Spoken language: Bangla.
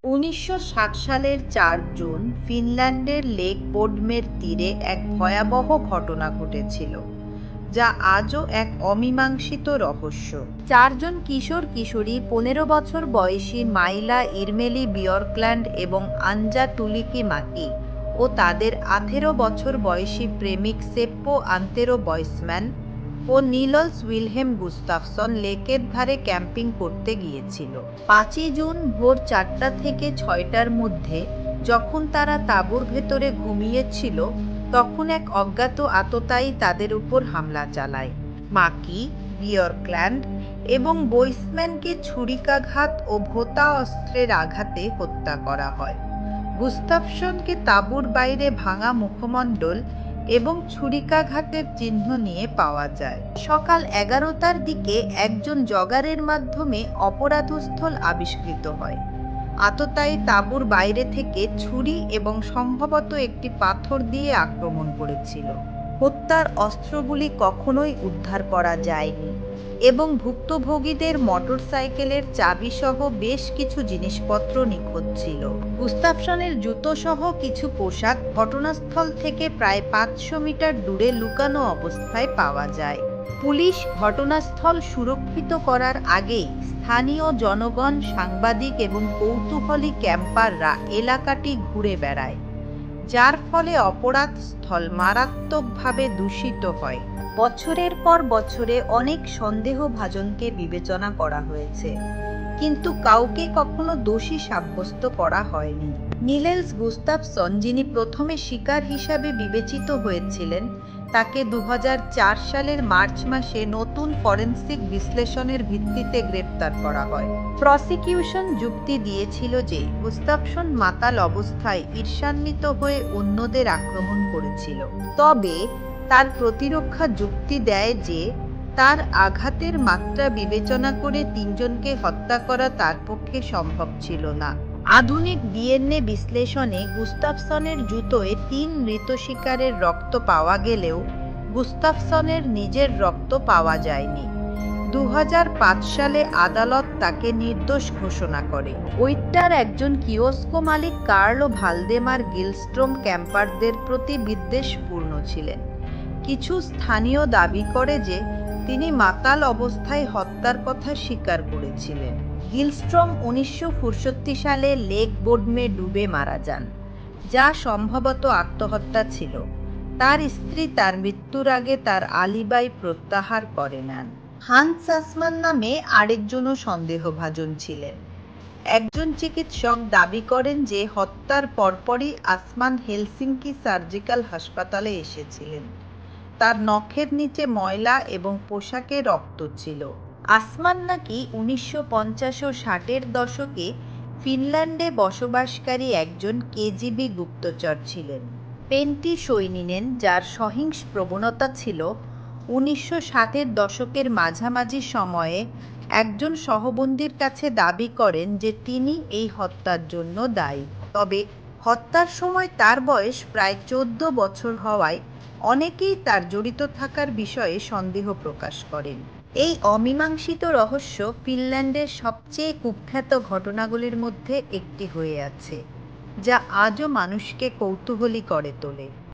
১৯৬০ সালের ৪ জুন ফিনল্যান্ডের লেক বোডমের তীরে এক ভয়াবহ ঘটনা ঘটেছিল, যা আজও এক অমীমাংসিত রহস্য। ৪ জন কিশোর কিশোরী ১৫ বছর বয়সী মাইলা ইরমেলি বিয়র্কল্যান্ড এবং আঞ্জা টুলিকিমাকি ও তাদের ১৮ বছর বয়সী প্রেমিক সেপ্পো আন্তেরো বয়সম্যান ও নিলস উইলহেম গুস্তাফসন লেকের ধারে ক্যাম্পিং করতে গিয়েছিল। ৫ই জুন ভোর ৪টা থেকে ৬টার মধ্যে যখন তারা তাঁবুর ভেতরে ঘুমিয়েছিল, তখন এক অজ্ঞাত আততায়ী তাদের উপর হামলা চালায়। মাকি, বিয়র্কল্যান্ড এবং বইসম্যানকে ছুরিকাঘাত ও ভোঁতা অস্ত্রের আঘাতে হত্যা করা হয়। গুস্তাফসনকে তাঁবুর বাইরে ভাঙা মুখমণ্ডল এবং ছুরিকাঘাতের চিহ্ন নিয়ে পাওয়া যায়। সকাল ১১টার দিকে একজন জগারের মাধ্যমে অপরাধস্থল আবিষ্কৃত হয়। আততায়ী তাঁবুর বাইরে থেকে ছুরি এবং সম্ভবত একটি পাথর দিয়ে আক্রমণ করেছিল। হত্যার অস্ত্রগুলি কখনোই উদ্ধার করা যায়নি এবং ভুক্তভোগীদের মোটরসাইকেলের চাবিসহ বেশ কিছু জিনিসপত্র নিখোঁজ ছিল। গুস্তাফসনের জুতোসহ কিছু পোশাক ঘটনাস্থল থেকে প্রায় ৫০০ মিটার দূরে লুকানো অবস্থায় পাওয়া যায়। পুলিশ ঘটনাস্থল সুরক্ষিত করার আগেই স্থানীয় জনগণ, সাংবাদিক এবং কৌতূহলী ক্যাম্পাররা এলাকাটি ঘুরে বেড়ায়, যার ফলে অপরাধস্থল মারাত্মকভাবে দূষিত হয়। বছরের পর বছরে অনেক সন্দেহভাজনকে বিবেচনা করা হয়েছে, কিন্তু কাউকে কখনো দোষী সাব্যস্ত করা হয়নি। নিলেস গুস্তাফসন, যিনি প্রথমে শিকার হিসাবে বিবেচিত হয়েছিলেন, তাকে ২০০৪ সালের মার্চ মাসে নতুন ফরেনসিক বিশ্লেষণের ভিত্তিতে গ্রেপ্তার করা হয়। প্রসিকিউশন যুক্তি দিয়েছিল যে গুস্তাফসন মাতাল অবস্থায় ঈর্ষান্বিত হয়ে অন্যদের আক্রমণ করেছিল, তবে তার প্রতিরক্ষা যুক্তি দেয় যে তার আঘাতের মাত্রা বিবেচনা করে ৩জনকে হত্যা করা তার পক্ষে সম্ভব ছিল না। আধুনিক ডিএনএ বিশ্লেষণে গুস্তাফসনের জুতোয় ৩ মৃত শিকারের রক্ত পাওয়া গেলেও গুস্তাফসনের নিজের রক্ত পাওয়া যায়নি। ২০০৫ সালে আদালত তাকে নির্দোষ ঘোষণা করে। ওইটার একজন কিওস্কো মালিক কার্লো ভালদেমার গিলস্ট্রোম ক্যাম্পারদের প্রতি বিদ্বেষপূর্ণ ছিলেন। কিছু স্থানীয় দাবি করে যে তিনি মাতাল অবস্থায় হত্যার কথা স্বীকার করেছিলেন। গিলস্ট্রোম ১৯৬৫ সালে লেক বোডমে ডুবে মারা যান, যা সম্ভবত আত্মহত্যা ছিল। তার স্ত্রী তার মৃত্যুর আগে তার আলিবাই প্রত্যাহার করে নেন। হান্স আসমান নামে আরেকজনও সন্দেহভাজন ছিলেন। একজন চিকিৎসক দাবি করেন যে হত্যার পরপরই আসমান হেলসিঙ্কি সার্জিক্যাল হাসপাতালে এসেছিলেন। তার নখের নিচে ময়লা এবং পোশাকে রক্ত ছিল। আসমান নাকি ১৯৫০ ও ৬০-এর দশকে ফিনল্যান্ডে বসবাসকারী একজন কেজিবি গুপ্তচর ছিলেন। পেন্টি সৈনিনেন, যার সহিংস প্রবণতা ছিল, ১৯৬০-এর দশকের মাঝামাঝি সময়ে একজন সহবন্দীর কাছে দাবি করেন যে তিনি এই হত্যার জন্য দায়ী। তবে হত্যার সময় তার বয়স প্রায় ১৪ বছর হওয়ায় অনেকেই তার জড়িত থাকার বিষয়ে সন্দেহ প্রকাশ করেন। এই অমীমাংসিত রহস্য ফিনল্যান্ডের সবচেয়ে কুখ্যাত ঘটনাগুলির মধ্যে একটি হয়ে আছে, যা আজও মানুষকে কৌতূহলী করে তোলে।